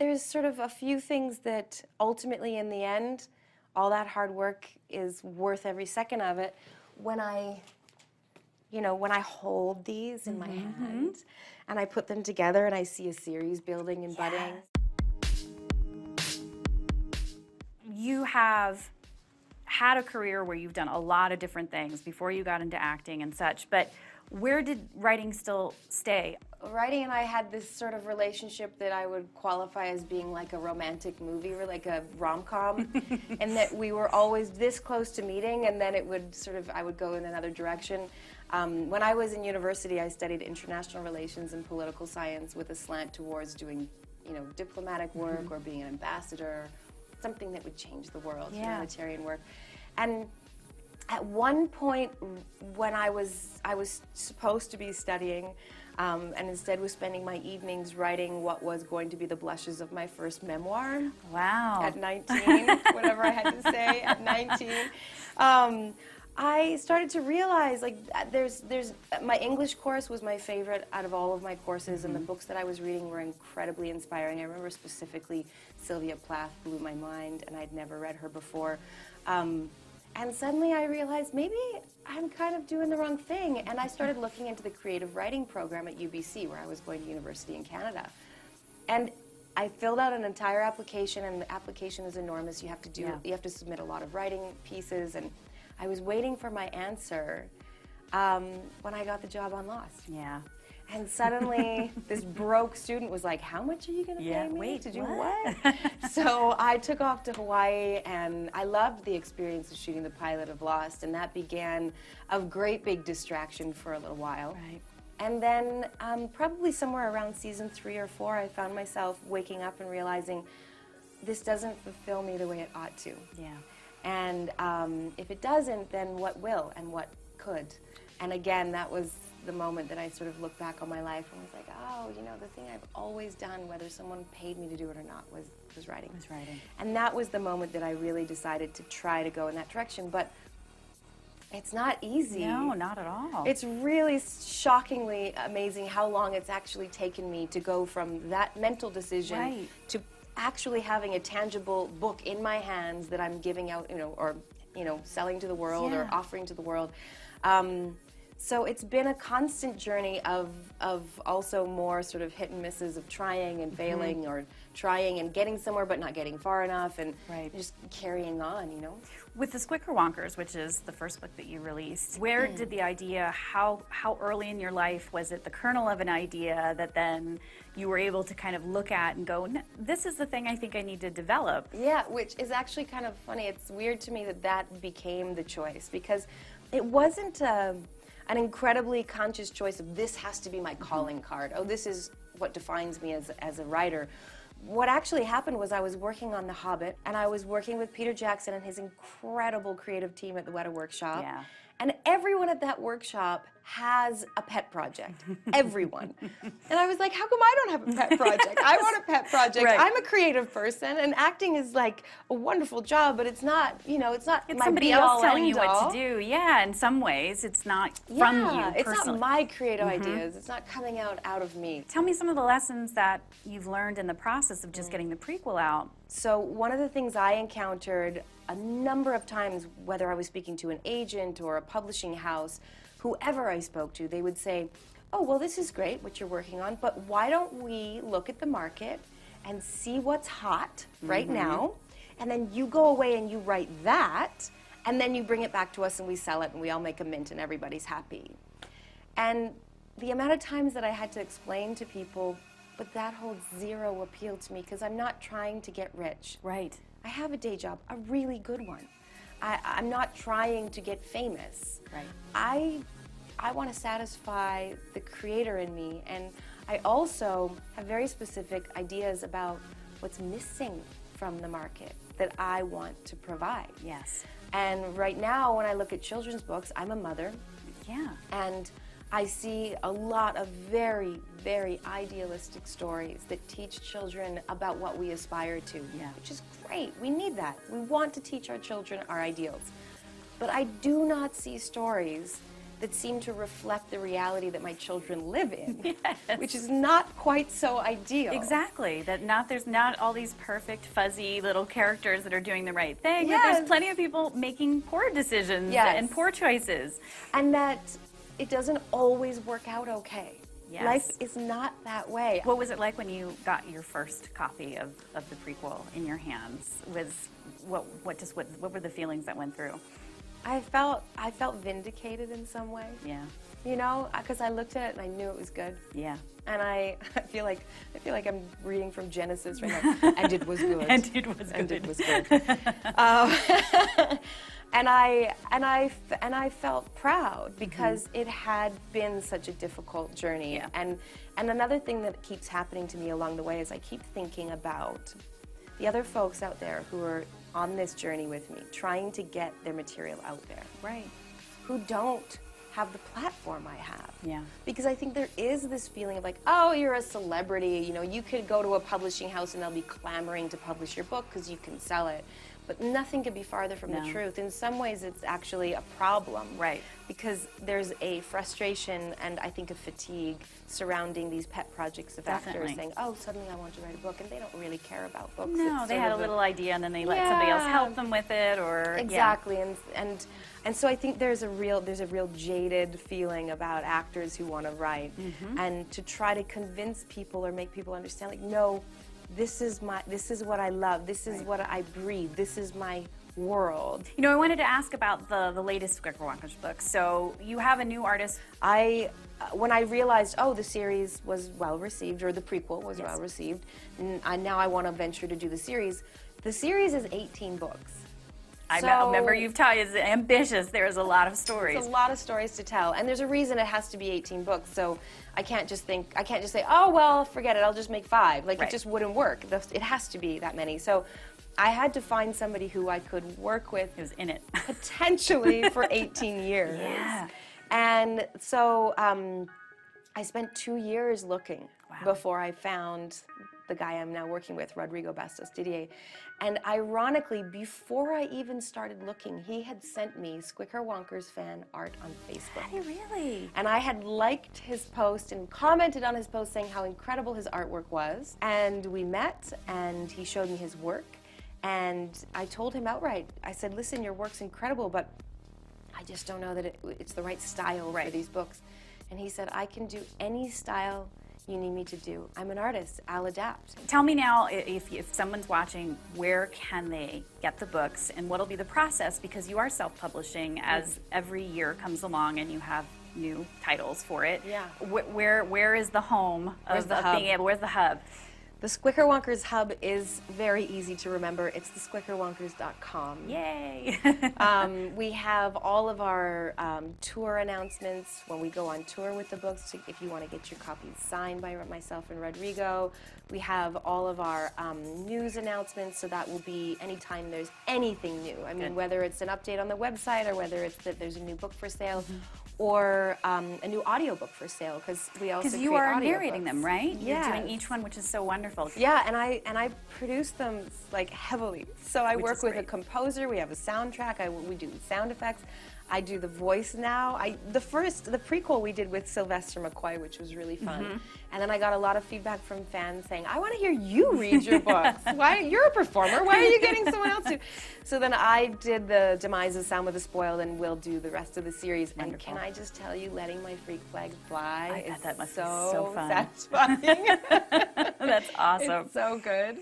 there's sort of a few things that ultimately in the end, all that hard work is worth every second of it. When I hold these in my hand and I put them together and I see a series building and budding. You have had a career where you've done a lot of different things before you got into acting and such, but where did writing still stay? Writing and I had this sort of relationship that I would qualify as being like a romantic movie or like a rom-com, and that we were always this close to meeting, and then it would I would go in another direction. When I was in university, I studied international relations and political science with a slant towards doing, diplomatic work or being an ambassador, something that would change the world, humanitarian work. And at one point when I was supposed to be studying, and instead was spending my evenings writing what was going to be the blushes of my first memoir. Wow. At 19, whatever I had to say at 19. I started to realize, like, my English course was my favorite out of all of my courses, and the books that I was reading were incredibly inspiring. I remember specifically Sylvia Plath blew my mind, and I'd never read her before. And suddenly I realized maybe I'm kind of doing the wrong thing, and I started looking into the creative writing program at UBC, where I was going to university in Canada. And I filled out an entire application, and the application is enormous. You have to submit a lot of writing pieces, and I was waiting for my answer when I got the job on Lost. Yeah. And suddenly, this broke student was like, how much are you going to pay me to do what? So I took off to Hawaii, and I loved the experience of shooting the pilot of Lost, and that began a great big distraction for a little while. Right. And then probably somewhere around season 3 or 4, I found myself waking up and realizing this doesn't fulfill me the way it ought to. Yeah. And if it doesn't, then what will and what could? And again, that was the moment that I sort of looked back on my life and was like, oh, the thing I've always done, whether someone paid me to do it or not, was writing. And that was the moment that I really decided to try to go in that direction. But it's not easy. No, not at all. It's really shockingly amazing how long it's actually taken me to go from that mental decision to actually having a tangible book in my hands that I'm giving out, or selling to the world or offering to the world. So it's been a constant journey of also more sort of hit and misses of trying and failing, or trying and getting somewhere but not getting far enough, and just carrying on, With the Squickerwonkers, which is the first book that you released, where did the idea, how early in your life was it the kernel of an idea that then you were able to kind of look at and go, this is the thing I think I need to develop? Yeah, which is actually kind of funny. It's weird to me that became the choice, because it wasn't an incredibly conscious choice of this has to be my calling card. Oh, this is what defines me as a writer. What actually happened was I was working on The Hobbit, and I was working with Peter Jackson and his incredible creative team at the Weta Workshop. Yeah. And everyone at that workshop has a pet project. Everyone. And I was like, how come I don't have a pet project? I want a pet project. I'm a creative person, and acting is like a wonderful job, but it's not, it's not it's my somebody be-all, else telling you end-all. what to do. Yeah, in some ways, it's not from you personally. It's not my creative ideas. It's not coming out of me. Tell me some of the lessons that you've learned in the process of just getting the prequel out. So one of the things I encountered a number of times, whether I was speaking to an agent or a publishing house, whoever I spoke to, they would say, oh, well, this is great, what you're working on, but why don't we look at the market and see what's hot right now, and then you go away and you write that, and then you bring it back to us and we sell it and we all make a mint and everybody's happy. And the amount of times that I had to explain to people, but that holds zero appeal to me because I'm not trying to get rich. Right. I have a day job, a really good one. I'm not trying to get famous. Right. I want to satisfy the creator in me, and I also have very specific ideas about what's missing from the market that I want to provide. Yes. And right now, when I look at children's books, I'm a mother. Yeah. And I see a lot of very, very idealistic stories that teach children about what we aspire to, which is great. We need that. We want to teach our children our ideals. But I do not see stories that seemed to reflect the reality that my children live in, Yes. which is not quite so ideal. Exactly. There's not all these perfect, fuzzy little characters that are doing the right thing. But Yes. there's plenty of people making poor decisions Yes. and poor choices. And that it doesn't always work out okay. Yes. Life is not that way. What was it like when you got your first copy of the prequel in your hands? What were the feelings that went through? I felt vindicated in some way. Yeah. You know, because I looked at it and I knew it was good. Yeah. And I feel like I'm reading from Genesis right now. And it was good. And it was good. And it was good. And I felt proud because it had been such a difficult journey. Yeah. And another thing that keeps happening to me along the way is I keep thinking about the other folks out there who are on this journey with me, trying to get their material out there, Right. who don't have the platform I have. Yeah. Because I think there is this feeling of like, oh, you're a celebrity, you know, you could go to a publishing house and they'll be clamoring to publish your book because you can sell it. But nothing could be farther from the truth. In some ways, it's actually a problem. Right. Because there's a frustration and I think a fatigue surrounding these pet projects of Definitely. actors saying, oh, suddenly I want to write a book, and they don't really care about books. No, It's they sort had a of little idea and then they let somebody else help them with it, or exactly. And so I think there's a real jaded feeling about actors who want to write, and to try to convince people or make people understand, like, no, this is what I love, this is what I breathe, this is my world. You know, I wanted to ask about the latest Squickerwonkers book. So you have a new artist. When I realized, oh, the series was well received, or the prequel was well received, and now I want to venture to do the series. The series is 18 books. I remember you've told it's ambitious. There's a lot of stories. It's a lot of stories to tell, and there's a reason it has to be 18 books. So I can't just say, oh well, forget it, I'll just make 5. Like, right. It just wouldn't work. It has to be that many. So I had to find somebody who I could work with. Who's in it Potentially for 18 years. Yeah. And so I spent 2 years looking before I found the guy I'm now working with, Rodrigo Bastos Didier. And ironically, before I even started looking, he had sent me Squickerwonkers fan art on Facebook. Hey, really? And I had liked his post and commented on his post saying how incredible his artwork was. And we met, and he showed me his work. And I told him outright, I said, listen, your work's incredible, but I just don't know that it's the right style for these books. And he said, I can do any style you need me to do. I'm an artist, I'll adapt. Tell me now, if someone's watching, where can they get the books, and what'll be the process? Because you are self-publishing as every year comes along and you have new titles for it. Yeah. Where is the home Where's the hub? Where's the hub? The Squickerwonkers hub is very easy to remember. It's the Squickerwonkers.com. Yay! We have all of our tour announcements when we go on tour with the books, if you want to get your copies signed by myself and Rodrigo. We have all of our news announcements, so that will be anytime there's anything new. I mean, whether it's an update on the website, or whether it's that there's a new book for sale, or a new audiobook for sale, because we also Because you create are audiobooks. narrating them, right? Yeah. You're doing each one, which is so wonderful. Yeah, and I produce them like heavily. So I Which work is with a great. composer. We have a soundtrack. We do sound effects. I do the voice now. The prequel we did with Sylvester McCoy, which was really fun. And then I got a lot of feedback from fans saying, I want to hear you read your books. Why, you're a performer. Why are you getting someone else to? So then I did the Demise of Sound with the Spoiled, and we'll do the rest of the series. Wonderful. And can I just tell you, letting my freak flag fly I bet is that must be so so fun. satisfying. That's awesome. It's so good.